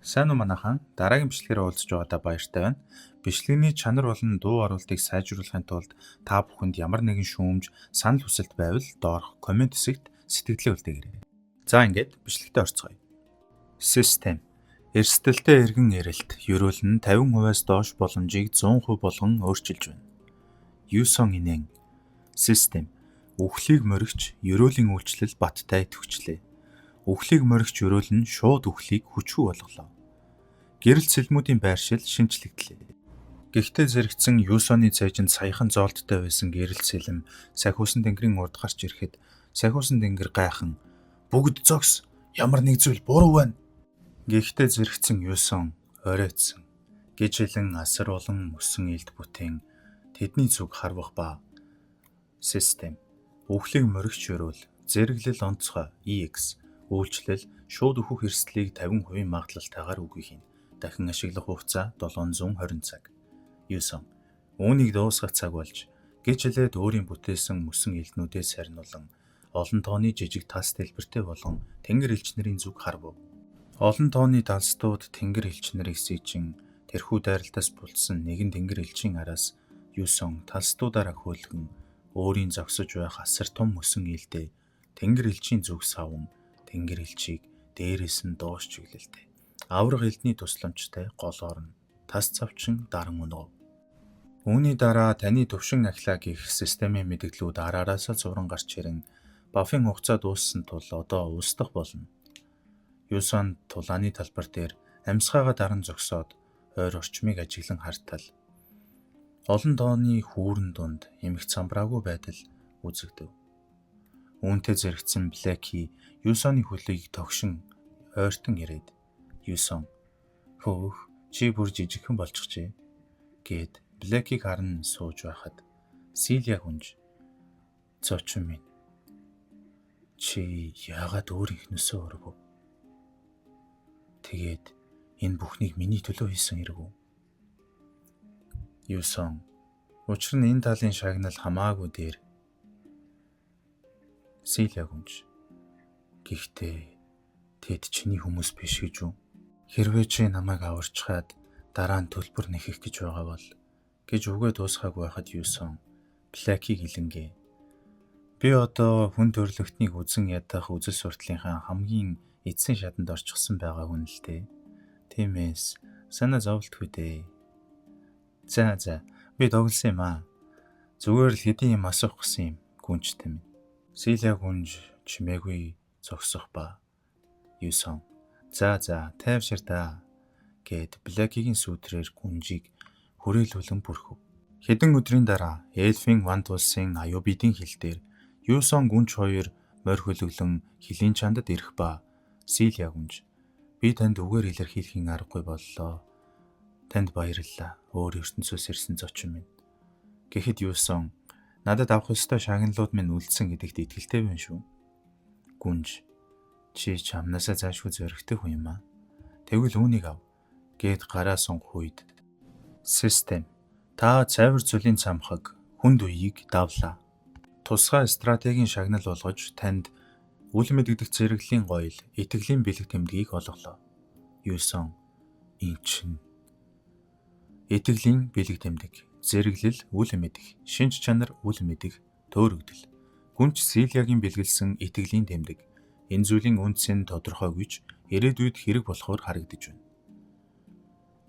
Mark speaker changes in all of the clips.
Speaker 1: Сайн уу манайхан? Дараагийн бичлэгээр уулзч байгаадаа баяртай байна. Бичлэгийн чанар болон дуу оруулалтыг сайжруулахын тулд та бүхэнд ямар нэгэн шүүмж, санал хүсэлт байвал доорх комент хэсэгт сэтгэлдээ үлдээгээрэй. За ингээд бичлэгтээ орцгоё. Систем. Эрсдэлтэй эргэн эрэлт, ерөөл нь 50%-аас доош боломжийг 100% болгон өөрчилж байна. Юсон инэн. Систем. Үхлийг моригч, ерөөлийн үйлчлэл баттай идэвхжлээ. Үхлийг моригч ерөөл нь шууд үхлийг хүчгүй болголоо. Гэрэл цэлмүүдийн байршил шинчлэгдлээ. Гэхдээ зэрэгцэн Юсоны цайжинд саяхан зоолттой байсан гэрэл цэлэм Сахиусан тэнгэрийн урд гарч ирэхэд Сахиусан тэнгэр гайхан "Бүгд зогс! Ямар нэг зүйл буруу байна!" Гэхдээ зэрэгцэн Юсон оройтсон гэж хэлэн асар олон мөсөн элд бүтээн тэдний зүг харвах ба систем үхлийг моригч ерөөл зэрэглэл онцгой EX үйлчлэл шууд өөхөх эрсдлийг 50% магадлалтайгаар үгүй хийн. Дахин ашиглах хугацаа 720 цаг. Юсон үүнийг дуусгах цаг болж гэж хэлээд өөрийн бүтээсэн мөсөн элднүүдээ сарниулан олон тооны жижиг тас дэлбэртэй болгон тэнгэр элчнэрийн зүг харв. Олон тооны далстууд тэнгэр элчнэрийг сийчин тэрхүү дайралтаас булсан нэгэн тэнгэр элчийн араас Юсон талстуудаараа хөөлгөн өөрийн зогсож байх асар том мөсөн элдээ тэнгэр элчийн зүг савн тэнгэр элчийг дээрээс нь доош чиглэлтэй. Авраг элдний тусламжтай голоор нь тас цавчин даран унав. Үүний дараа таны төвшин ахлаа гэх системийн мэдээллүүд араараасаа зуран гарч ирэн бафын хугацаа дууссан тул одоо устдах болно. Юсон тулааны талбар дээр амьсгаагаа даран зогсоод ойр орчмыг ажиглан хартал. Олон тооны хүүрэн дунд эмх цамбраагүй байдал үзэгдэв. Үүнтэй зэрэгцэн Блэки Юсоны хөлийг тогшин ойртон ирээд Юсон "Хөөх, чи бүр жижигхэн болчихжээ" гэд Блэкийг харан сууж байхад Силия хүнж "Зочин минь, чи яагаад өөр ихнээсөө өргөв? Тэгээд энэ бүхнийг миний төлөө хийсэн хэрэг үү?" Юсон учир нь энэ талын шагнал хамаагүй дээр. Силия хүнж "Гэхдээ тэд чиний хүмүүс биш гэж үү? Хэрвээ чи намайг аварчхаад дараа нь төлбөр нэхэх гэж байгаа бол" гэж үгээ дуусгаагүй байхад Юсон Блэкийг илэнгээ. "Би одоо хүн төрлөختнийг үзэн ядах үзэл сурталынхаа хамгийн эцсийн шатанд орчихсон байгаа хүн л дээ. Тиймээс санаа зовлтгүй дээ. За, би доглосон юм аа. Зүгээр л хэдийн юм асуух гэсэн юм гүнчтэй минь." Силия хүнж чимээгүй зогсох ба Юсон "За, тайвшир да" гэд Блэкигийн сүүтрээр гүнжийг хүрээлүүлэн бүрхв. Хэдэн өдрийн дараа Эльфийн Вант улсын аюубидын хил дээр Юсон гүнж хоёр морь хөлөглөн хилийн чандад ирэх ба Силия хүнж "Би танд үгээр илэрхийлэхийн аргагүй боллоо. Танд баярлалаа. Өөр ертөнцөөс ирсэн зочин минь" гэхэд Юсон "Надад авах ёстой шагналууд минь үлдсэн гэдэгт итгэлтэй байна шүү." Гүнж "Чи чамнасаа заашгүй зөрөгтэй хүн юм аа. Тэгвэл үүнийг ав" гэд гараа сунгах үед систем та цайвар зүлийн цамхаг хүнд үеийг давлаа. Тусгай стратегийн шагнал болгож танд үл мэдэгдэх зэрэглэлийн гоёл, итгэлийн бэлэг тэмдгийг олголоо. Юсон "Эн чин итгэлийн бэлэг тэмдэг, зэрэглэл үл мэдэх, шинж чанар үл мэдэх, төөрөгдөл. Гүнж Силиягийн бэлгэлсэн итгэлийн тэмдэг. Энэ зүйлийн үндэс нь тодорхой гэж ирээдүйд хэрэг болохоор харагдаж байна.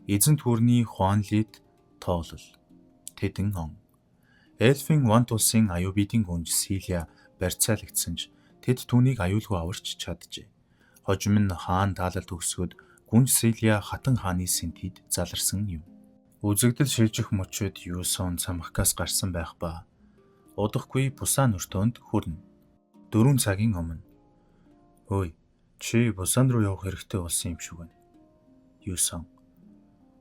Speaker 1: Эзэнт хүрний Хуанлид тоолол. Тэдэн он. Эльфийн Вант улсын аюубидын гүнж Силия барьцаалагдсан ч тэд түүнийг аюулгүй аварч чаджээ. Хожим нь хаан таалал төгсгöd гүнж Силия хатан хааны сэнтид заларсан юм. Үзэгдэл шилжих мөчөд Юсон цамхгаас гарсан байх ба удахгүй Бусан өртөөнд хүрнэ. 4 цагийн өмнө. "Өөй, чи Бусан руу явах хэрэгтэй болсон юм шиг байна." Юсон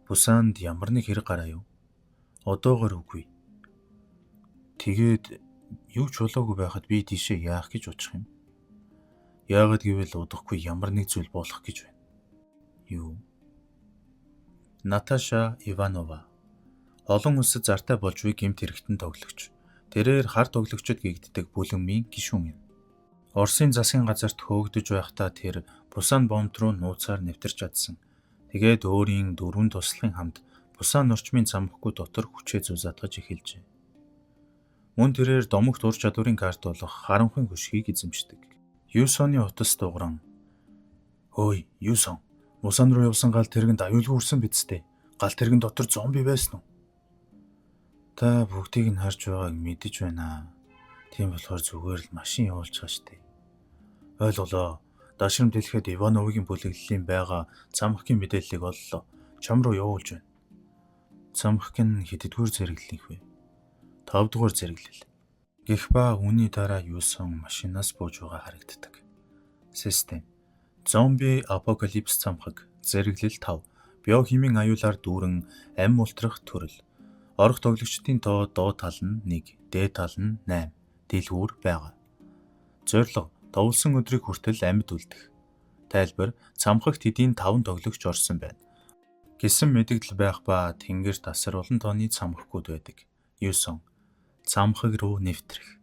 Speaker 1: "Busанд ямар нэг хэрэг гараа юу? Одоогоор үгүй. Тэгээд юу ч болоогүй байхад би тийшээ яах гэж бодчих юм? Яагаад гэвэл удахгүй ямар нэг зүйл болох гэж байна." Юу? Наташа Иванова олон улсад зартай болж буй гэмт хэрэгтэн тоглогч. Тэрээр хар тоглогчид гэгддэг бүлэмийн гишүүн юм. Оросын засгийн газарт хөөгдөж байхдаа тэр Бусан бомбд руу нууцаар нэвтэрч чадсан. Тэгээд өөрийн дөрвөн туслахын хамт Бусан орчмын замхгүй дотор хүчээ зузаатгаж эхэлжээ. Мөн тэрээр домогт ур чадварын карт болох харанхуйн хөшгийг эзэмшдэг. Юсоны утас дугран "Ой, Юсон, Бусан руу явсан гал тэргэнд аюулгүй үрсэн биз дээ. Гал тэргэн дотор зомби байсан уу?" "Та бүгдийг нь харж байгааг мэдэж байна. Тийм болохоор зүгээр л машин явуулчихаа штэ. Ойлголоо. Дашрамд хэлэхэд Ивановыгийн бүлэглэлийн байгаа цамхгийн мэдээллийг оллоо. Чам руу явуулж байна." "Цамхаг нь хэддүгээр зэрэглэлийнх вэ?" "5 дугаар зэрэглэл." Гэх ба үүний дараа Юсон машинаас бууж байгаа харагддаг. Систем: Зомби апокалипс цамхаг, зэрэглэл 5, биохимийн аюулаар дүүрэн ам ултрах төрөл. Орох тоглогчдын тоо доо тал нь 1, дээд тал нь 8, дэлгүүр байгаа. Зорилго: довлсон өдрийг хүртэл амьд үлдэх. Тайлбар: цамхагт хэдийн 5 тоглогч орсон байна гэсэн мэдэгдэл байх ба тэнгэр тасар олон тооны цамхагкуд байдаг. Юсон: цамхаг руу нэвтрэх.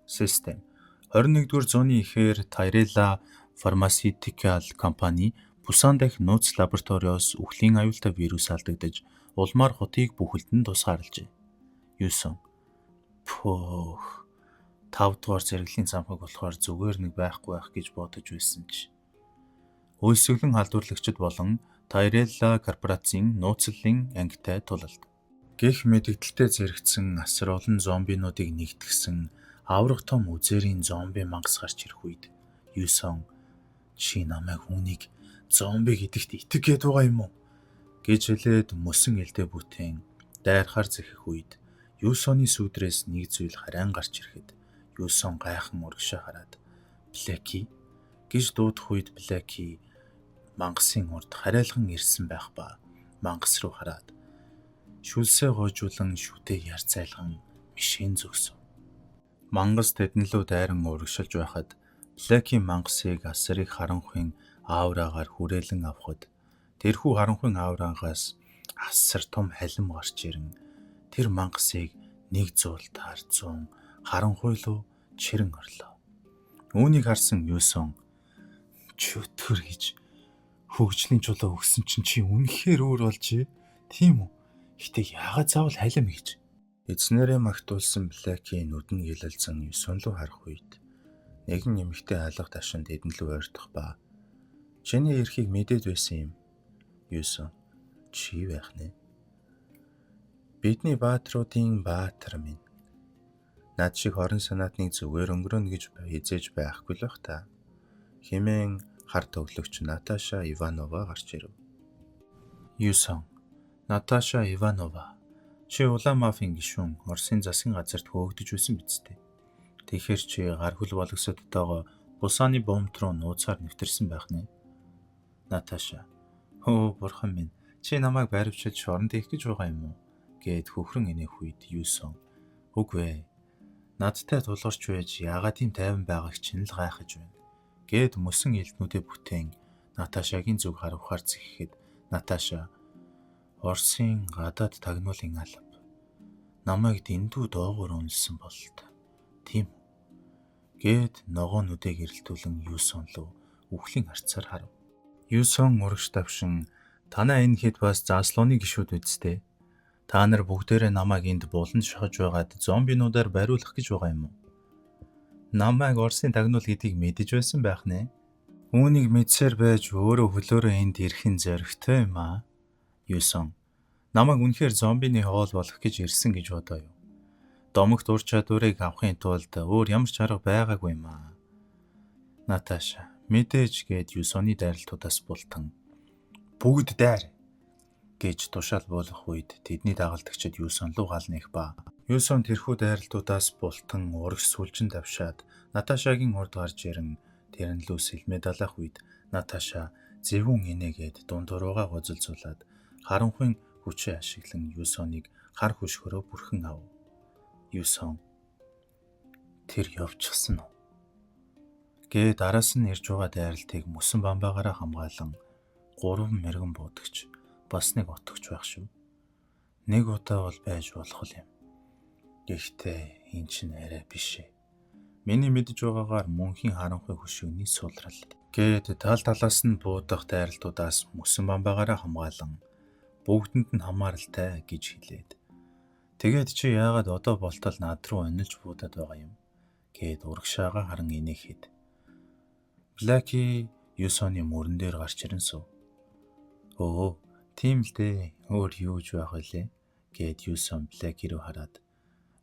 Speaker 1: Систем: 21-р зууны эхээр Tyrella Pharmaceutical компани Бусан дахь нууц лабораториос үхлийн аюултай вирус алдагдаж улмаар хотыг бүхэлдэн тусгаарлажээ. Юсон: "Пөөх, 5 дугаар зэрэглэлийн цамхаг болохоор зүгээр нэг байхгүй байх гэж бодож байсан ч." Үйлсвэрлэн халдварлагчид болон Tyrella корпорацийн нууцлалын ангитай тулалд. Гэх мэдэгдэлтэй зэрэгцсэн асар олон зомбинуудыг нэгтгэсэн аврах том үзээрийн зомби мангас гарч ирэх үед Юсон "Чи намайг үүнийг зомби гэдэгт итгэгээд байгаа юм уу?" гэж хэлээд мөсөн элдэ бүтээн дайрахаар зэхэх үед Юсоны сүдрээс нэг зүйл харайн гарч ирэхэд Юсон гайхан урагшаа хараад "Блэки" гэж дуудах үед Блэки мангасын урд харайлган ирсэн байх ба мангас руу хараад шүлсээ гоожуулан шүтээ ярцайлган мишэн зөксөв. Мангас тэднэлүү дайран урагшилж байхад Блэки мангасыг асарыг харанхуйн аураагаар хүрээлэн авахад тэрхүү харанхуйн аураагаас асар том халим гарч ирэн тэр мангасыг нэг зуултаар 100 харанхуй руу чирэн орлоо. Үүнийг харсан Юсон "Чөтгөр" гэж хөгжлийн чулуу өгсөн чинь чи үнэхээр өөр болжээ. Тийм үү? Гэтэ яагаад заавал халим гэж? Эзнэрээ магтуулсан Блэки нүдэн гялалзан Юсон руу харах үед нэгэн эмэгтэй алга ташинд эднэлүү ойртох ба "Чиний эрхийг мэдээд байсан юм." Юсон: "Чи байх нэ? Бидний баатруудын баатар минь. Над шиг хорон санаатныг зүгээр өнгөрөөнө гэж хизээж байхгүй л бах та." Хэмээн хар тоглогч Наташа Иванова гарч ирэв. Юсон: "Наташа Иванова, чи улаан мафийн гишүүн Оросын засгийн газарт хөөгдөж байсан биз дээ. Тэгэхээр чи гар хөл болгосодтойгоо Бусаны бомб руу нууцаар нэвтэрсэн байх нэ?" Наташа: "Хөө бурхан минь, чи намайг баривчилж шоронд хийх гэж байгаа юм уу?" гэд хөхрөн инээх үед Юсон: "Үгүй ээ. Надтай тулгарч байж яагаад тийм тайван байгааг чинь л гайхаж байна." гэд мөсөн элднүүдээ бүтээн Наташагийн зүг харавхаар зэхэхэд Наташа: "Оросын гадаад тагнуулын алба. Намайг дэндүү доогуур үнэлсэн бололт. Тийм үү?" гэд ногоон нүдээ гэрэлтүүлэн Юсон руу үхлийн харцаар харав. Юсон урагш давшин "Танай энэ хэд бас заслууны гишүүд үсттэй. Та нар бүгдээрээ намайг энд булан шохож байгаад зомбинуудаар бариулах гэж байгаа юм уу? Намайг Оросын тагнуул гэдгийг мэдэж байсан байх нэ? Үүнийг мэдсээр байж өөрөө хөлөөрөө энд ирэх нь зоригтой юм аа." Юсон: "Намайг үнэхээр зомбины хоол болох гэж ирсэн гэж бодоо юу? Домогт ур чадварыг авахын тулд өөр ямар ч арга байгаагүй юм аа." Наташа: "Мэдээж" гэд Юсоны дайралтуудаас бултан "Бүгд дайр" гэж тушаал буулгах үед тэдний дагалдагчид Юсон руу гал нэх ба Юсон тэрхүү дайралтуудаас бултан урагш сүлжин давшаад Наташагийн урд гарч ирэн тэрэн лүү сэлмээ далах үед Наташа "Зэвүүн инээгээд дундууругаа гузалзуулаад харанхуйн хүчээ ашиглан Юсоныг хар хөшгөрөө бүрхэн ав. Юсон: "Тэр явчихсан уу?" гэд араас нь ирж байгаа дайралтыг мөсөн бамбаагаараа хамгаалan 3 мэргэн буудагч бас нэг отогч байх шүү. Нэг удаа бол байж болох юм. Гэхдээ энэ чинь арай биш ээ. Миний мэдж байгаагаар мөнхийн харанхуй хөшөөний сулрал. Гээд тал талаас нь буудах дайралтуудаас мөсөн бамбаагаараа хамгаалan бүгдэнд нь хамааралтай гэж хэлээд. Тэгээд чи яагаад одоо болтол над руу онилж буудаад байгаа юм? Гээд урагшаага харан инээхэд. Блаки Юсоны мөрөн дээр гарч ирэн суув. Өө, тийм л дээ. Өөр юу ч байх вүлээ? Гээд Юсон Блаки руу хараад.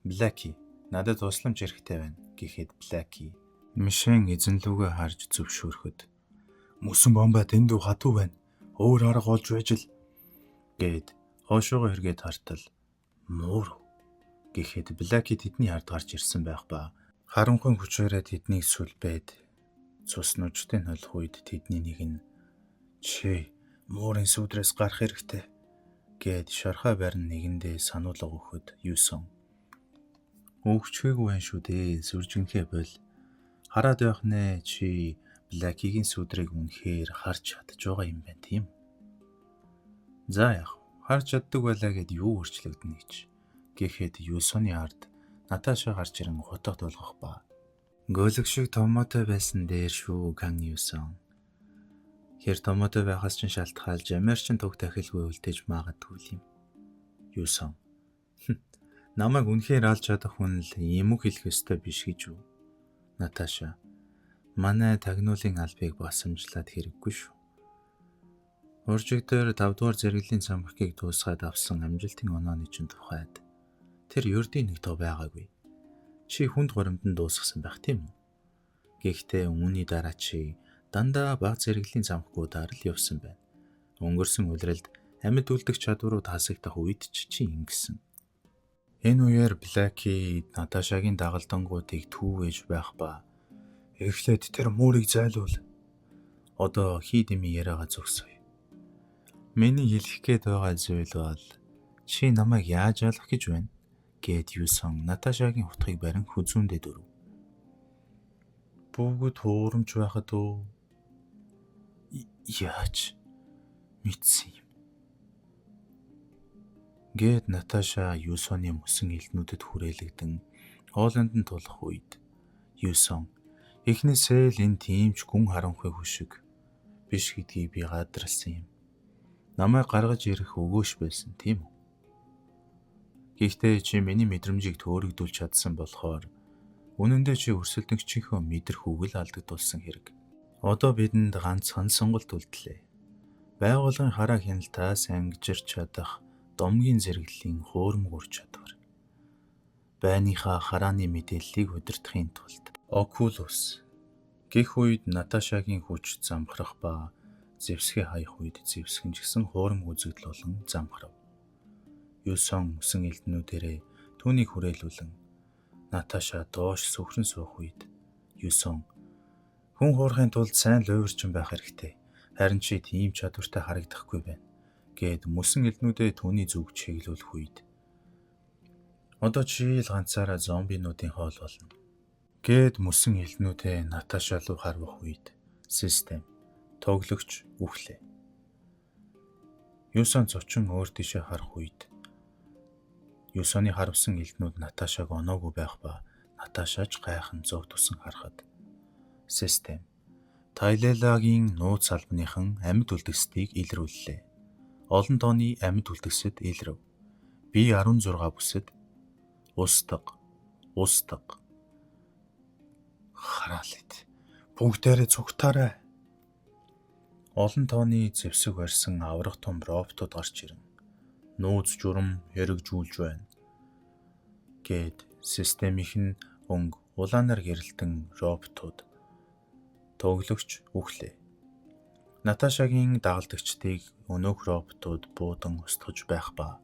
Speaker 1: Блаки, надад тусламж хэрэгтэй байна гэхэд Блаки Мишен эзэнлүүгээ харж зөвшөөрөхөд. Мөсөн бомба дэндүү хатуу байна. Өөр арга олж байж л гээд хоошоогоо эргээд хартал. Муур гэхэд Блаки тэдний ард гарч ирсэн байх ба харанхуй хүчээрээ тэднийг сүлбээд цус нүжтэй нөлөх үед тэдний нэг нь чи муурын сүдрээс гарах хэрэгтэй гээд шархаа барин нэгэндээ сануулга өгөхөд Юсон. Өгчгээгүй байх шүү дээ, сүржинхээ бол. Хараад байх нэ чи Блакигийн сүдрийг үнэхээр харж чадж байгаа юм байна тийм. За яах, харж чаддаг байлаа гэд юу өөрчлөгдөнө гэж. Гэхэд Юсоны ард Наташа гарч ирэн хотод болгох ба. Гөлөг шиг томоотой байсан дээр шүү Кан Юсон. Хэр томоотой байхаас ч шалтгаалж Америкчин туг тахилгүй үлдээж магадгүй юм. Юсон. Намайг үнэхээр алж чадах хүн л юм уу хэлэх ёстой биш гэж үү? Наташа. Манай тагнуулын албыг басамжлаад хэрэггүй шүү. Уржиг дээр 5 дугаар зэрэглэлийн цамхгийг дуусгаад авсан амжилтын онооны чинь тухайд тэр ердийн нэг тоо байгаагүй. Чи хүнд горимтон дуусгасан байх тийм үү? Гэхдээ үүний дараа чи дандаа бага зэрэглэлийн цамхгуудаар л явсан байна. Өнгөрсөн улиралд амьд үлдэх чадварууд хасагдах үед чи ингэсэн. Энэ үеэр Блаки Наташагийн дагалдангуудыг түүвэж байх ба эхлээд тэр муурыг зайлуул. Одоо хийдэми яриагаа зогсоё. Миний хэлэх гээд байгаа зүйл бол чи намайг яаж алах гэж байна? Гэт Юсон Наташагийн утгыг барин хүзүүндээ дөрөв. Бүгд хуурамч байхад уу? Яаж мэдсэн юм? Гэт Наташа Юсоны мөсөн элднүүдэд хүрээлэгдэн хоолонд нь тулах үед Юсон эхнээсээ л энэ тиймч гүн харанхуй хүшиг биш гэдгийг би гадарсан юм. Намайг гаргаж ирэх өгөөш байсан тийм үү? Гэхдээ чи миний мэдрэмжийг төөрөгдүүлж чадсан болохоор үнэндээ чи өрсөлдөгчийнхөө мэдрэх үгэл алдагдуулсан хэрэг. Одоо бидэнд ганцхан сонголт үлдлээ. Байгууллагын хараа хяналтаас ангижирч чадах домгийн зэрэглэлийн хуурмаг ур чадвар. Байныхаа харааны мэдээллийг удирдахын тулд Окулус гэх үед Наташагийн хүч замхрах ба зэвсгээ хаях үед зэвсгэн ч гэсэн хуурмаг үзэгдэл болон замхрав. Юсон мөсөн элднүүдээрээ түүнийг хүрээлүүлэн Наташа доош сүхрэн суух үед Юсон хүн хуурахын тулд сайн луйварчин байх хэрэгтэй. Харин чи тийм чадвартай харагдахгүй байна. Гэд мөсөн элднүүдээ түүний зүг чиглүүлэх үед одоо чи л ганцаараа зомбинуудын хоол болно. Гэд мөсөн элднүүдээ Наташа руу харвах үед систем тоглогч үхлээ. Юсон цочин өөр тийшээ харах үед Юсоны харавсан элднүүд Наташаг оноогүй байх ба Наташач гайхан зов тусан харахад систем Тайлелагийн нууц албаныхан амьд үлдгэсдийг илрүүллээ. Олон тооны амьд үлдгэсэд илрэв. B16 бүсэд устдаг. Хараалт. Бүгдээрээ цугтаарай. Олон тооны зэвсэг барьсан аврах том роботууд гарч ирэн нууц журам хэрэгжүүлж байна. Гэт системийнх нь өнгө улаанаар гэрэлтэн роботууд тоглогч үхлээ. Наташагийн дагалдагчдыг өнөөх роботууд буудан устгаж байх ба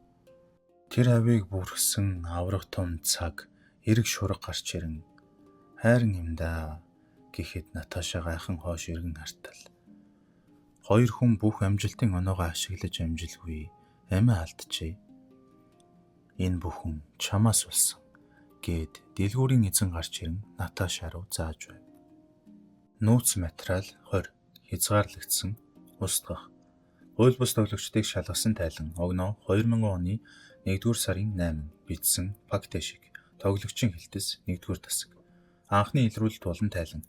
Speaker 1: тэр хавийг бүрхсэн аврах том цаг эрг шураг гарч ирэн хайрын юм да гэхэд Наташа гайхан хоош иргэн хартал. Хоёр хүн бүх амжилтын оноогоо ашиглаж амжилгүй амиа алдчихъя. Энэ бүхэн чамаас болсон гэд дэлгүүрийн эзэн гарч ирэн Наташа руу зааж байв. Нууц материал 20 хязгаарлагдсан устгах. Хууль бус тоглогчдыг шалгасан тайлан огноо 2000 оны 1-р сарын 8 бичсэн факт шиг тоглогчийн хэлтэс 1-р тасаг. Анхны илрүүлэлт болон тайлан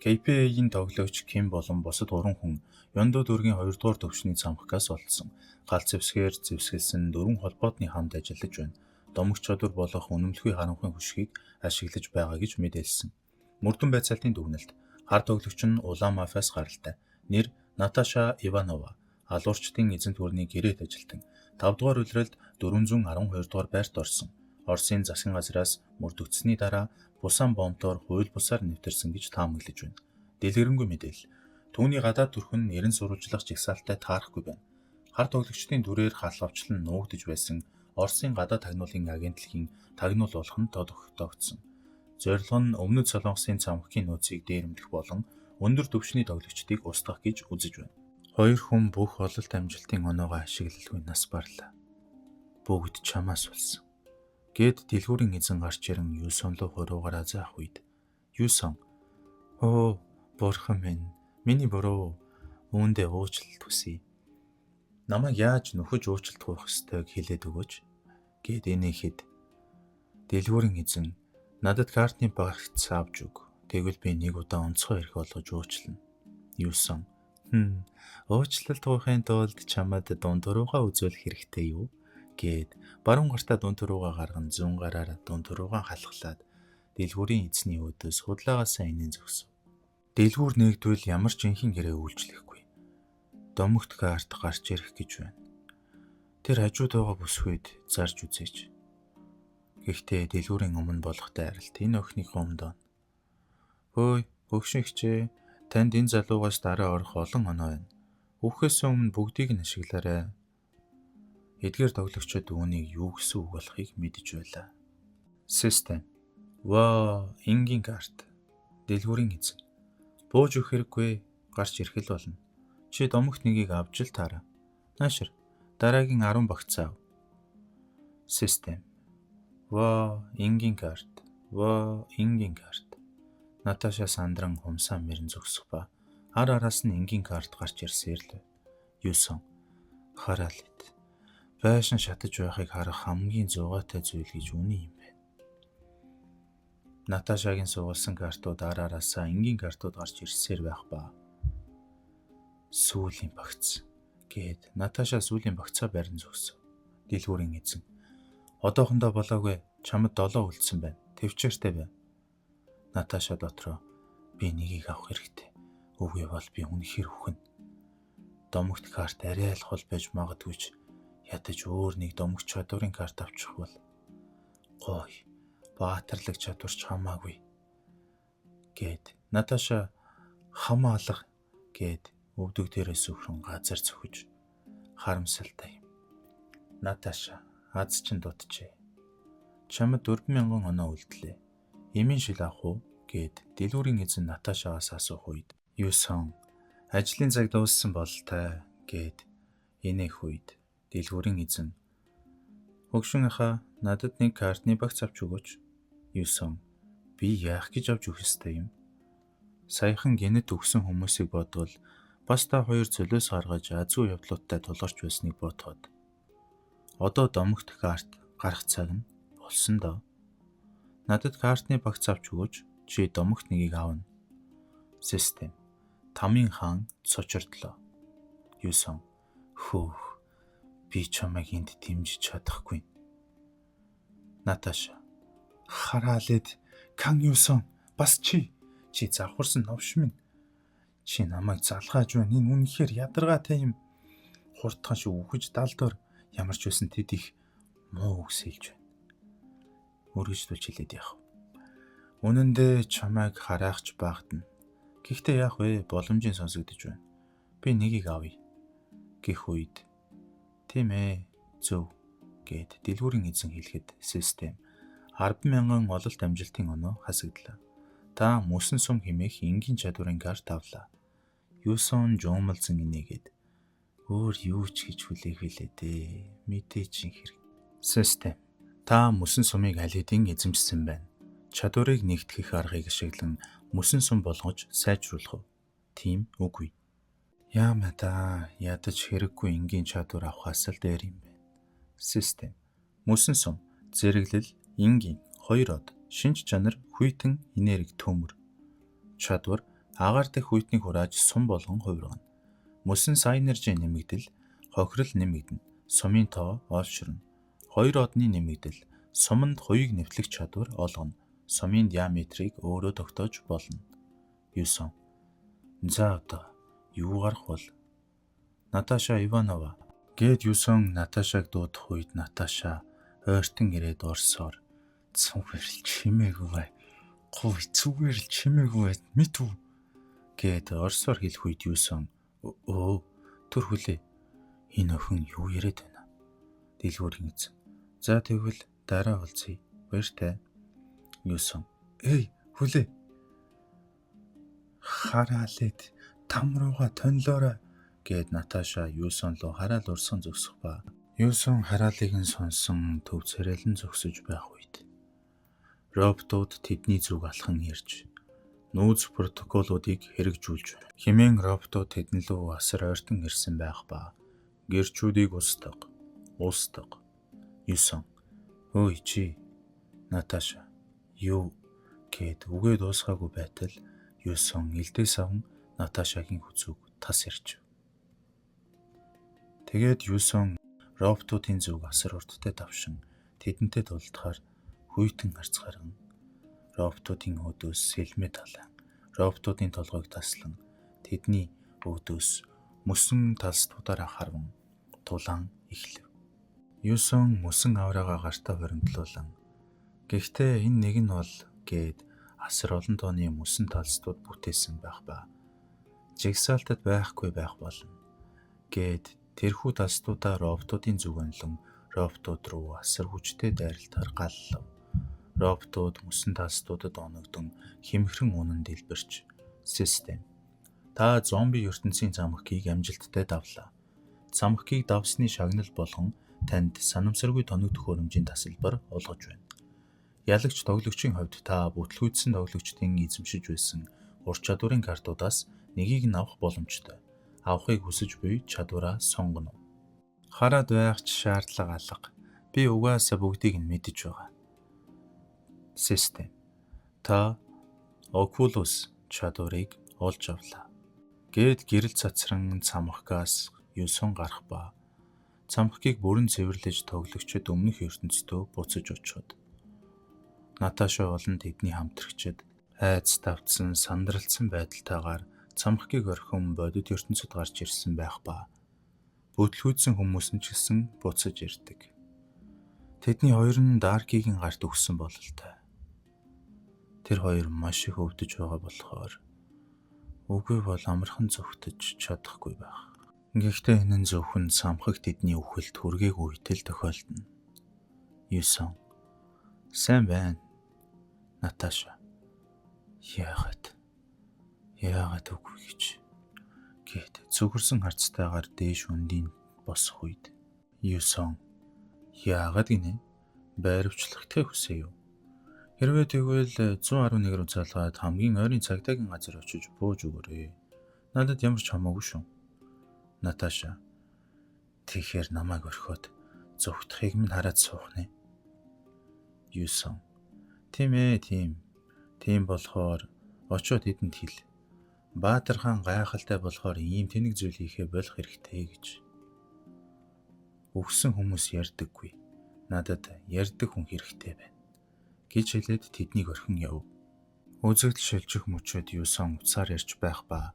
Speaker 1: KPA-ийн тоглогч Ким болон бусад 3 хүн Ёндо дүүргийн 2 дугаар төвчний цамхгаас олдсон. Галт зэвсгээр зэвсгэлсэн 4 холбоотны хамт ажиллаж байна. Домогч чадвар болох үнэмлэхүй харанхуйн хөшгийг ашиглаж байгаа гэж мэдээлсэн. Мөрдөн байцаалтын дүгнэлт. Хар тоглогч нь улаан мафиас гаралтай. Нэр Наташа Иванова. Алуурчдын эзэнт гүрний гэрээт ажилтан. 5 дугаар улиралд 412 дугаар байрт орсон. Оросын засгийн газраас мөрдөгдсөний дараа бусан бомбоор хууль бусаар нэвтэрсэн гэж таамаглаж байна. Дэлгэрэнгүй мэдээлэл. Түүний гадаад төрх нь нэрэн сурвалжлах жагсаалттай таарахгүй байна. Хар тоглогчдын дүрээр халавчлан нуугдж байсан Оросын гадаад тагнуулын агентлагийн тагнуул болох нь тодогдсон. Зорилго нь Өмнөд Солонгосын цамхгийн нөөцийг дээрэмдэх болон өндөр түвшний тоглогчдыг устгах гэж үзэж байна. 2 хүн бүх ололт амжилтын оноогоо ашиглалгүй нас барлаа. Бүгд чамаас болсон. Гэт дэлгүүрийн эзэн гарч ирэн Юсон руу хуруугаараа заах үед Юсон "Оо, бурхан минь, миний буруу. Үүндээ уучлалт хүсье. Намайг яаж нөхөж уучлалт гуйх ёстойг хэлээд өгөөч" гэд инээхэд дэлгүүрийн эзэн "Надад картны багц авч өг. Тэгвэл би нэг удаа онцгой эрх олгож уучлана." Юсон "Уучлалт гуйхын тулд чамд дунд руугаа үзүүлэх хэрэгтэй юу?" гэд баруун гартаа дунд руугаа гарган зүүн гараараа дунд руугаа халахлаад дэлгүүрийн эзний өөдөөс худлаагаасаа инээн зогсов. Дэлгүүр нэгдвэл ямар ч инхэн гэрээ үйлчлэхгүй. Домогт карт гарч ирэх гэж байна. Тэр хажууд байгаа бүсгүйд зарж үзээч. Гэхдээ дэлгүүрийн өмнө болох дайралт энэ охиныг гомдооно. "Хөөе, хөгшигчээ, танд энэ залуугаас дараа орох олон оноо байна. Үхэхээс өмнө бүгдийг нь ашиглаарай." Эдгээр тоглогчид үүнийг юу гэсэн үг болохыг мэдэж байлаа. Систем. Ваа, энгийн карт. Дэлгүүрийн эзэн. Бууж өгөх хэрэггүй, гарч ирэх л болно. Чи домогт нэгийг авч л таараа. Наашир, дараагийн 10 багц ав. Систем. Ваа, энгийн карт. Ваа, энгийн карт. Наташа сандран хумсаа мөрөн зогсох ба ар араас нь энгийн карт гарч ирсээр л. Юсон. Хараалт. Байшин шатаж байхыг харах хамгийн зугаатай зүйл гэж үний юм байна. Наташагийн суулсан картууд ар араасаа энгийн картууд гарч ирсээр байх ба. Сүүлийн багц гэд Наташа сүүлийн багцаа барин зогсов. Дэлгүүрийн эзэн. Одоохондоо болоогүй, чамд 7 үлдсэн байна. Тэвчээртэй бай. Наташа дотроо би нэгийг авах хэрэгтэй. Үгүй бол би үнэхээр үхэн. Домогт карт арай л хол байж магадгүй ч ядаж өөр нэг домогч чадварын карт авчих бол гой, баатарлаг чадварч хамаагүй гэд Наташа хамаалах гэд өвдөг дээрээс өхрөн газар цөхөж харамсалтай юм. Наташа аз чин дутжээ. Чамд 4,000 оноо үлдлээ. Эмийн шил авах уу гэд дэлгүүрийн эзэн Наташагаас асуух үед Юсон ажлын цаг дууссан бололтой гэд инээх үед дэлгүүрийн эзэн "Хөгшин ахаа, надад нэг картны багц авч өгөөч." Юсон "Би яах гэж авч өгөх ёстой юм? Саяхан гинэт өгсөн хүмүүсийг бодвол бас та хоёр цөлөөс гаргаж азгүй явдлуудтай тулгарч байсныг бодоход. Одоо домогт карт гарах цаг нь болсон доо. Надад картны багц авч өгөөч. Чи домогт нэгийг аавна." Систем. Тамийн хаан цочордлоо. Юсон "Хөөх, би чамайг энд дэмжиж чадахгүй." Наташа хараалээд "Кан Юсон, бас чи завхарсан новш минь. Чи намайг залгааж байна. Энэ үнэхээр ядаргаатай юм. Хурдхан шиг үхэж далдор, ямар ч байсан тэд их муу үгс хэлж байна. Үргэлжлүүлж хэлээд яах вэ? Үнэн дээр чамайг хараахч багтана. Гэхдээ яах вэ? Боломжийн сонсогдож байна. Би нэгийг авъя гэх үед "Тийм ээ, зөв" гэд дэлгүүрийн эзэн хэлэхэд систем 10,000 ололт амжилтын оноо хасагдлаа. Та мөсөн сум хэмээх энгийн чадварын карт авлаа. Юсон жуумалзан инээгээд өөр юу ч гэж хүлээхэлээ дээ. Мэдээч хэрэг. Систем. Та мөсөн сумыг аль хэдийн эзэмшсэн байна. Чадварыг нэгтгэх аргыг ашиглан мөсөн сум болгож сайжруулах уу? Тийм үгүй. Яамаа да, ядаж хэрэггүй энгийн чадвар авахаас л дээр юм байна. Систем. Мөсөн сум, зэрэглэл, энгийн, 2 од, шинж чанар, хүйтэн, энерги, төмөр. Чадвар Агаар дэх хүйтнийг хурааж сум болгон хувиргана. Мөсөн сайн энержи нэмэгдэл хохирол нэмэгдэнэ. Сумын тоо олширно. Хоёр одны нэмэгдэл суманд хуйг нэвтлэх чадвар олгоно. Сумын диаметрийг өөрөө тогтоож болно. 9. За одоо юу гарах бол? Наташа Иванова гээд 9 Наташаг дуудах үед Наташа ойртон ирээд орсоор зүгээр л чимээгүй. Гүй зүгээр л чимээгүй мэдв гээд орсоор хэлэх үед 9 өө түр хүлээ. Энэ охин юу яриад байна? Дэлгүүр ингэсэн. За тэгвэл дараа уулзъя. Баяртай. 9 эй хүлээ. Хараалээд там руугаа тонлоорой гээд Наташа 9 руу хараал урсан зогсох ба 9 хараалыг нь сонсон төв царайлан зогсож байх үед роботууд тэдний зүг алхан ярьж нүүц протоколуудыг хэрэгжүүлж хэмээн роботууд тэдэн лөө асар ойртон ирсэн байх ба гэрчүүдийг устгах 9 өөй чи Наташа юу гээд үгээ дуусгаагүй байтал 9 элдээс аван Наташагийн хүзүүг тас ярьж. Тэгээд 9 роботуудын зүг асар урттай давшин тэдэнтэй дулдахаар хүйтэн харц гарган роботуудын өдөөс сэлмээ талан роботуудын толгойг таслан тэдний өдөөс мөсөн талстуудаараа харван тулаан эхлэв. 9 мөсөн авраагаа гартаа хоримтлуулан гэхдээ энэ нэг нь бол гээд асар олон тооны мөсөн талстууд бүтээсэн байх ба жигсаалтад байхгүй байх болно гээд тэрхүү талстуудаа роботуудын зүгэнлэн роботууд руу асар хүчтэй дайралтаар галлав. Роботууд мөсөн талстуудад оногдон хэмхрэн унан дэлбэрч систем. Та зомби ертөнцийн замхгийг амжилттай давлаа. Замхгийг давсны шагнал болгон танд санамсаргүй тоногдох хөрөмжийн тасалбар олгож байна. Ялагч тоглогчийн хувьд та бүтлгүйдсэн тоглогчдын эзэмшиж байсан ур чадварын картуудаас нэгийг нь авах боломжтой. Авахыг хүсэж буй чадвараа сонгоно. Хараад байх ч шаардлага алга. Би угаасаа бүгдийг нь мэдэж байгаа. Систем. Та Oculus чадварыг олж авлаа. Гээд гэрэл цацран цамхгаас 9 гарах ба цамхгийг бүрэн цэвэрлэж тоглогчид өмнөх ертөнцийн буцаж очиход Наташа болон тэдний хамтрагчид айц давтсан сандралцсан байдалтайгаар цамхгийг орхин бодит ертөнцид гарч ирсэн байх ба бүтлгүйдсэн хүмүүс нь ч гэсэн буцаж ирдэг. Тэдний хоёр нь Даркигийн гарт өгсөн бололтой. Тэр хоёр маш их өвдөж байгаа болохоор үгүй бол амархан зөвхтөж чадахгүй байх. Гэхдээ энэ нь зөвхөн цамхаг тэдний үхэлд хүргээгүй үедэл тохиолдно. 9 сайн байна. Наташа яагаад үгүй гэж гээд зүгэрсэн харцтайгаар дээш өндийн босох үед 9 яагаад гинэ байрвчлахтай хүсэе юу? Хэрвээ тэгвэл 111 руу залгаад хамгийн ойрын цагдаагийн газар очиж бууж өгөөрэй. Надад ямар ч хамаагүй шүү. Наташа тэгэхээр намайг орхиод зүгтхийг минь хараад суух нэ. 9 тийм ээ тийм болохоор очоод тэдэнд хэл. Баатар хаан гайхалтай болохоор ийм тэнэг зүйл хийхээ болох хэрэгтэй гэж. Өгсөн хүмүүс ярьдаггүй. Надад ярьдаг хүн хэрэгтэй байна гэж хэлээд тэднийг орхин яв. Үзэгдэл шилжих мөчөд 9 уцаар ярьж байх ба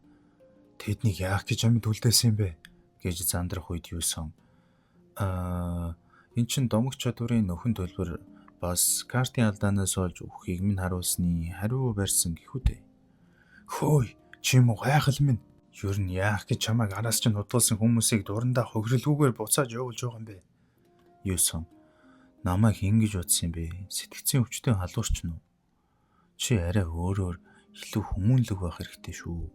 Speaker 1: тэднийг яах гэж амьд үлдээсэн бэ гэж зандрах үед 9 эн чин домогч чадварын нөхөн төлбөр бас картын алдаанаас олж өгөхийг минь харуулсны хариу барьсан гэхүү дээ. Хөөе чи юм уу гайхал минь. Юу нь яах гэж чамайг араас чинь худалсан хүмүүсийг дурандаа хохирлгүйгээр буцааж явуулж байгаа юм бэ? 9 намайг ингэж утсан юм бэ? Сэтгцийн өвчтөй халуурч нь уу? Чи арай өөрөөр илүү хүмүүнлэг байх хэрэгтэй шүү.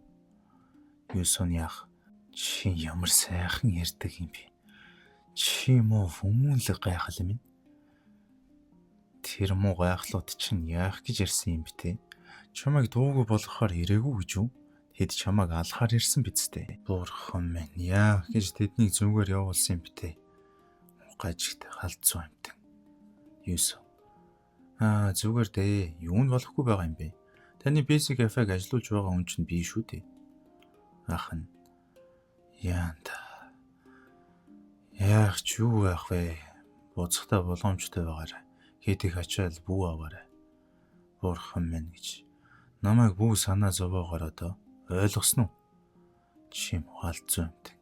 Speaker 1: 9 яах? Чи ямар сайхан ярьдаг юм бэ? Чи муу хүмүүнлэг гайхал минь. Тэр муу гайхлууд чинь яах гэж ирсэн юм бэ те? Чамайг дуугүй болгохоор ирээгүй гэж юу? Хэд чамайг алхаар ирсэн биз дээ. Бурхан минь яах гэж тэднийг зүгээр явуулсан юм бэ те? Гажигтай халдсуу амтан. 9 зүгээр дээ. Юу нь болохгүй байгаа юм бэ? Таны basic FA-г ажилуулж байгаа хүн чинь би шүү дээ. Ах нь. Яанда. Яах ч юу байх вэ? Буцахтаа боломжтой байгаарай. Хэд их ачаал бүү аваарай. Бурхан минь гэж. Намайг бүү санаа зовоогоор одоо ойлгосон уу? Чим хаалцсан юм.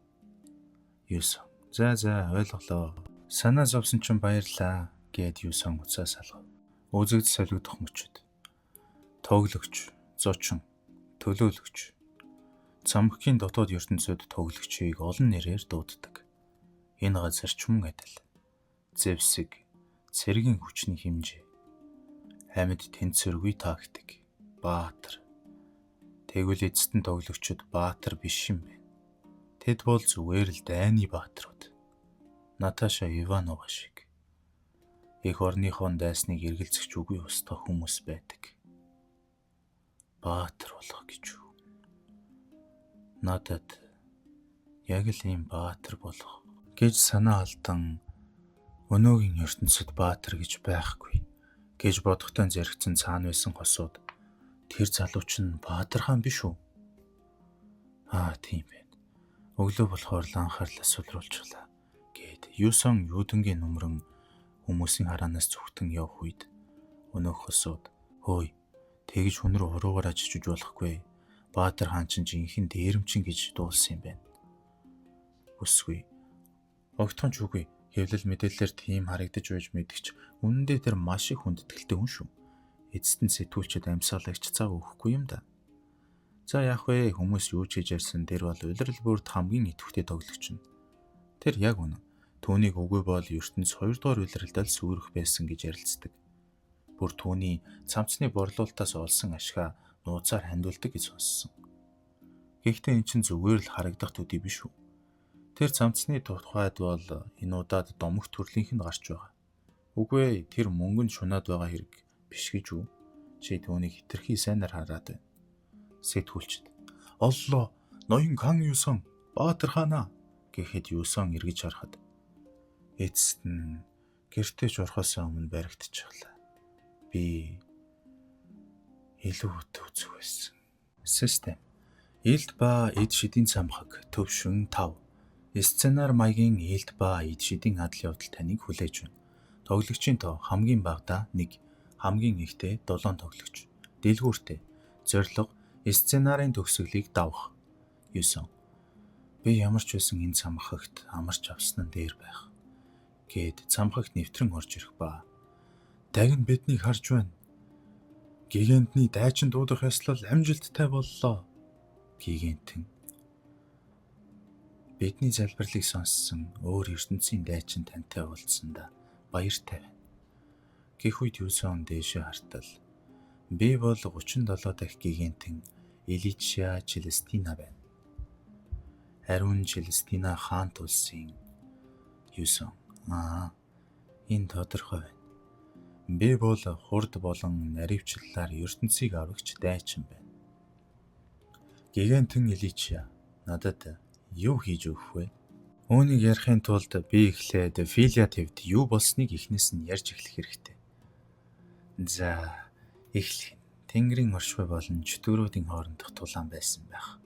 Speaker 1: Юусан. За ойлголоо. Санаа зовсон чинь баярлаа гэд юусан уцаа салгав. Үзэгд солигдох мөчөд. Тоглогч, зочин, төлөөлөгч. Цамхгийн дотоод ертөнцид тоглогчийг олон нэрээр дууддаг. Энэ газар ч мөн адил. Зевсэг, цэргийн хүчний хэмжээ. Амьд тэнцвэргүй тактик. Баатар. Тэгвэл эцэстэн тоглогчид баатар биш юм бэ. Тэд бол зүгээр л дайны баатрууд. Наташа Иванова шиг. Их орныхон дайсныг эргэлзэж үгүй устгах хүмүүс байдаг. Баатар болох гэж юу? Надад яг л ийм баатар болох гэж санаа алдан өнөөгийн ертөнцид баатар гэж байхгүй гэж бодохтой зэрэгцэн цаана байсан хосууд тэр залууч нь баатар хаан биш үү? Тийм байна. Өглөө болохоор л анхаарлаа сулруулчлаа гэд Юсон юудангийн нүмрэн хүмүүсийн хараанаас зүгтэн явх үед өнөөх хосууд хөөе тэгж хүн рүү уруугаар ажиж болохгүй. Баатар хаан чинь жинхэнэ дээрэмчин гэж дуулсан юм байна. Үсгүй. Огтхон ч үгүй. Хэвлэл мэдээлэлээр тийм харагдаж байж мэдгч үнэндээ тэр маш их хүндэтгэлтэй хүн шүү. Эцэст нь сэтгүүлчд амьсгалагч цаа өгөхгүй юм да. За яах вэ? Хүмүүс юу ч хийж ярьсан тэр бол улирал бүрд хамгийн идэвхтэй тоглогч нь. Тэр яг үнэ. Түүнийг үгүй бол ертөнц 2 дугаар улиралдаа л сүрэх байсан гэж ярилцдаг. Бүр түүний цамцны борлуулалтаас олсон ашгаа нууцаар хандуулдаг гэж сонссон. Гэхдээ эн чинь зүгээр л харагдах төдий биш үү? Тэр цамцны тухайд бол энэ удаад домогт төрлийнх нь гарч байгаа. Үгүй ээ, тэр мөнгөнд шунаад байгаа хэрэг биш гэж үү? Чи түүнийг хитрхи сайнаар хараад байна. Сэтгүүлчд. Оллоо, ноён Кан Юсон, Баатар хаана гэхэд Юсон эргэж харахад эцэст нь гэртээ ч орохоос өмнө баригдчихлаа. Би илүү үзэх байсан. Систем. Илд ба эд шидийн цамхаг төвшин 5. Сценар маягийн илд ба эд шидийн адал явдал таныг хүлээж байна. Тоглогчийн тоо хамгийн багадаа 1, хамгийн ихтэй 7 тоглогч. Дэлгүүртэй. Зорилго сценарын төгсгөлийг давах. 9. Би ямар ч байсан энэ цамхагт амарч авсан нь дээр байх. Гэд цамхагт нэвтрэн орж ирэх ба. Дагин биднийг харж байна. Гигантны дайчин дуудах ёслол амжилттай боллоо. Гигантэн. Бидний залбирлыг сонссон өөр ертөнцийн дайчин тантай уулзсандаа баяртай байна. Гэх үед Юсон дээшээ хартал. Би бол 37 дахь гигантэн Эличиа Челестина байна. Ариун Челестина хаант улсын Юсон. Энэ тодорхой байна. Би бол хурд болон наривчлалаар ертөнцийг аврагч дайчин байна. Гигантэн Эличиа надад юу хийж өгөх вэ? Үүнийг ярихын тулд би эхлээд Филия твд юу болсныг эхнээс нь ярьж эхлэх хэрэгтэй. За, эхлэх. Тэнгэрийн оршихуй болон чөтгөрүүдийн хоорондох тулаан байсан байх.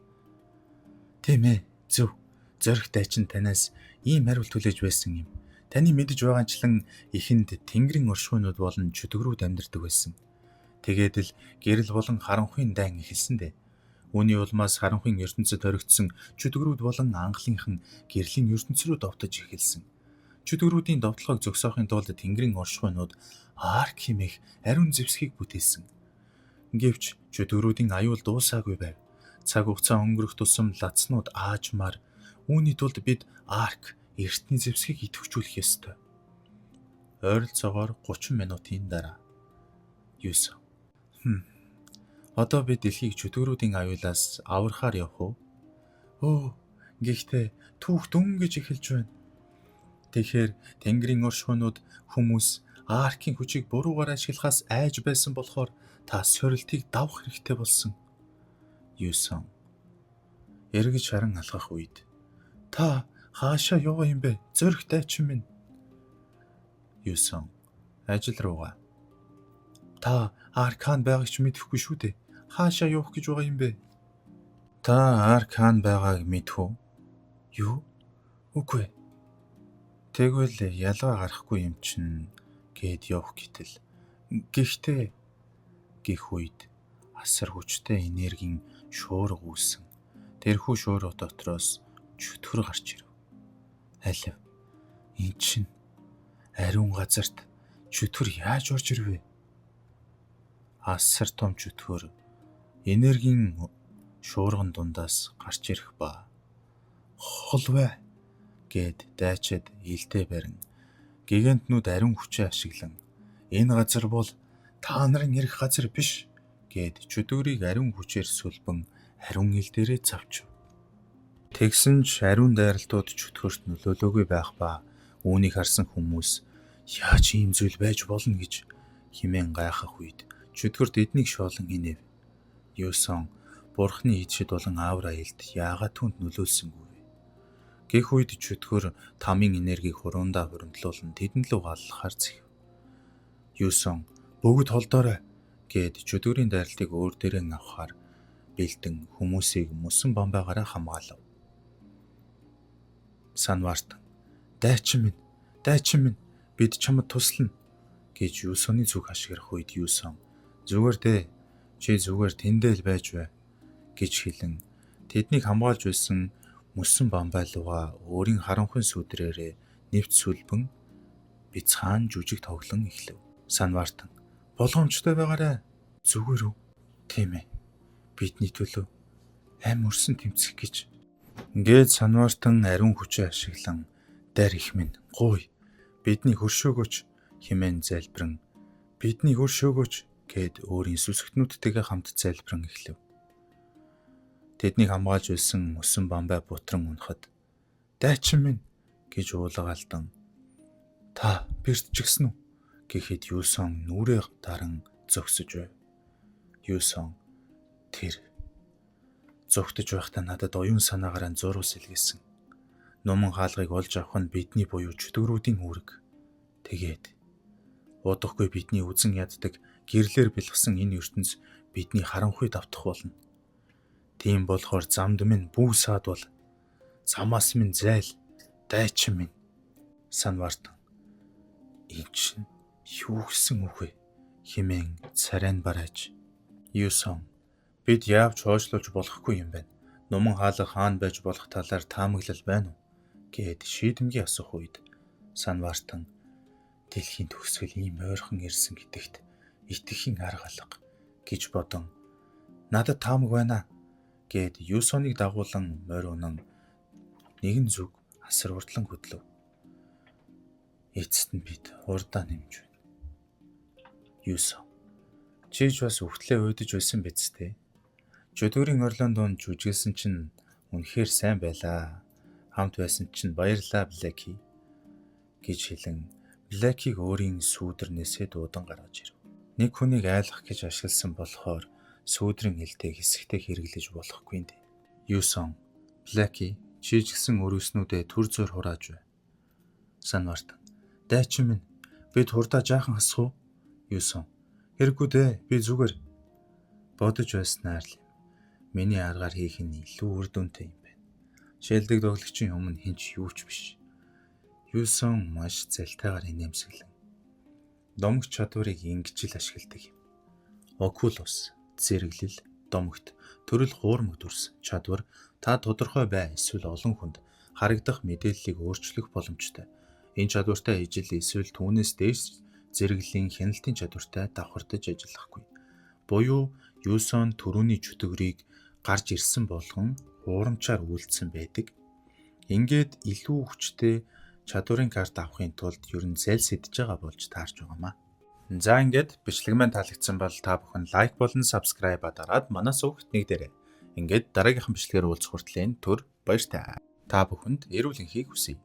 Speaker 1: Тийм ээ, зөв. Зориг дайчин танаас ийм хариулт хүлээж байсан юм. Таны мэдэж байгаачлан эхэнд тэнгэрийн оршихуйнууд болон чөтгөрүүд амьдардаг байсан. Тэгээд л гэрэл болон харанхуйн дайн эхэлсэн дээ. Үүний улмаас харанхуйн ертөнцид хоригдсон чөтгөрүүд болон ангалынхан гэрлийн ертөнц рүү довтож эхэлсэн. Чөтгөрүүдийн довтлогыг зогсоохын тулд тэнгэрийн оршихуйнууд арк хэмээх ариун зэвсгийг бүтээсэн. Гэвч чөтгөрүүдийн аюул дуусаагүй байв. Цаг хугацаа өнгөрөх тусам лацнууд аажмаар үүний тулд бид арк эртний зэвсгийг идэвхжүүлэх ёстой. Ойролцоогоор 30 минутын дараа. 9. Одоо бид дэлхийг чөтгөрүүдийн аюулаас аврахаар явах уу? Гэхдээ түүх дөнгөж эхэлж байна. Тэгэхээр тэнгэрийн оршихуйнууд хүмүүс аркийн хүчийг буруугаар ашиглахаас айж байсан болохоор та сорилтыг давах хэрэгтэй болсон. 9. Эргэж харан алхах үед та хаашаа яваа юм бэ? Зориг дайчин минь. 9. Ажил руугаа. Та аркан байгааг ч мэдэхгүй шүү дээ. Хаашаа явах гэж байгаа юм бэ? Та Аркан байгааг мэдв үү? Юу? Үгүй. Тэгвэл ялгаа гарахгүй юм чинь гээд явах гэтэл. Гэхдээ гих үед асар хүчтэй энергийн шуурга үүсэн. Тэрхүү шуурга дотроос чөтгөр гарч ирэв. Алив. Эн чинь ариун газарт чөтгөр яаж орж ирвэ? Асар том чөтгөр энергийн шуурган дундаас гарч ирэх ба холвэ гэд дайчаад илдээ барин гигантнүүд ариун хүчээ ашиглан энэ газар бол та нарын ирэх газар биш гэд чөтгөрийг ариун хүчээр сүлбэн ариун ил дээрээ завчив. Тэгсэн ч ариун дайралтууд чөтгөрт нөлөөлөөгүй байх ба үүнийг харсан хүмүүс яаж ийм зүйл байж болно гэж хэмээн гайхах үед чөтгөрт эднийг шоолон хийнэв. Юусон Бурхны эзэд болон аавар аялд яагаад түнд нөлөөлсөнгүй вэ? Гэх үед чөтгөр тамийн энергийг хуруундаа хуримтлуулан тэдэнд л угааллахаар зэв. Юусон бүгд холдоорой гэд чөтгөрийн дайралтыг өөр дээрээ авахаар бэлдэн хүмүүсийг мөсөн бомбаагаараа хамгаалав. Санвартан дайчин минь бид чамд туслана гэж Юусоны зүг ашиглах үед Юусон зүгээр дээ чи зүгээр тэндээ л байж бай гэж хэлэн тэднийг хамгаалж байсан мөсөн бамбайлууга өөрийн харанхуй сүдрээрээ нэвт сүлбэн бяцхан жүжиг тоглон эхлэв. Санвартан болгоомжтой байгаарай. Зүгээр үү? Тийм ээ. Бидний төлөө ам өрсөн тэмцэх гэж. Ингээд Санвартан ариун хүчээ ашиглан "Дарь их минь, гуй. Бидний хөршөөгөөч" хэмээн залбирэн "Бидний хөршөөгөөч" гэд өөрийн сүсгтнүүдтэйгээ хамт залбирэн эхлэв. Тэднийг хамгаалж байсан мөсөн бамбай бутран унахад "Дайчин минь" гэж уулгаалдан "Та бэртжигсэн үү?" гэхэд Юусон нүрээ даран зогсож байв. Юусон тэр зогтож байхдаа надад оюун санаагаар зурвас илгээсэн. Номон хаалгыг олж авах нь бидний буюу чөтгөрүүдийн үүрэг. Тэгээд удахгүй бидний үзен яддаг гэрлэр бэлгсэн энэ ертөнц бидний харанхуй давтах болно. Тийм болохоор замд минь бүү саад бол замаас минь зайл дайчин минь. Санвартан энэ чинь юу гэсэн үг вэ хэмээн царайн барааж. Юусон бид яавч хойшлуулж болохгүй юм байна. Номон хаалга хаана байж болох талаар таамаглал байна уу гэд шийдэмгий асуух үед Санвартан дэлхийн төгсгөл ийм ойрхон ирсэн гэдэгт итгэхийн арга алга гэж бодон надад таамаг байна гэд Юусоныг дагуулan морь унан нэгэн зүг асар урдлан хөдлөв. Эцэст нь бид урдаа нэмж байна. Юусон чиж бас өвтлээ уйдаж байсан биз дээ. Чөтгөрийн орлон донд жүжиглсэн чинь үнэхээр сайн байлаа. Хамт байсан чинь баярлалаа Блэки гэж хэлэн Блэкийг өөрийн сүүдэрнээсээ дуудан гаргаж ирэв. Нэг хүнийг айлгах гэж ашигласан болохоор сүүдрийн хилтэй хэсэгтээ хэрэглэж болохгүй нэ. Юусон Блэки чижигсэн өрөөснүүдээ төр зөөр хурааж бай. Санвартан дайчин минь бид хурдаа жаахан хасах уу? Юусон хэрэггүй дээ би зүгээр бодож байснаар л миний аргаар хийх нь илүү үр дүнтэй юм байна. Шилдэг тоглогчийн өмнө хинч юу ч биш. Юусон маш залтайгаар инээмсэглэн домогт чадварыг ингэж л ашигладаг юм. Окулус зэрэглэл домогт төрөл хуурмаг дүрс чадвар та тодорхой бай эсвэл олон хүнд харагдах мэдээллийг өөрчлөх боломжтой. Энэ чадвартай ижил эсвэл түүнээс дээш зэрэглэлийн хяналтын чадвартай давхардаж ажиллахгүй. Буюу Юусон төрөний чөтгөрийг гарч ирсэн болгон хуурамчаар үйлдсэн байдаг. Ингээд илүү хүчтэй чадварын карт авахын тулд ер нь зээл сэдэж байгаа болж таарч байгаамаа. За ингээд бичлэг маань таалагдсан бол та бүхэн лайк болон сабскрайб дараад манай сувагт нэгдээрэй. Ингээд дараагийнхын бичлэгээр уулзах хүртэл төр баяртай. Та бүхэнд эрүүл энхийг хүсье.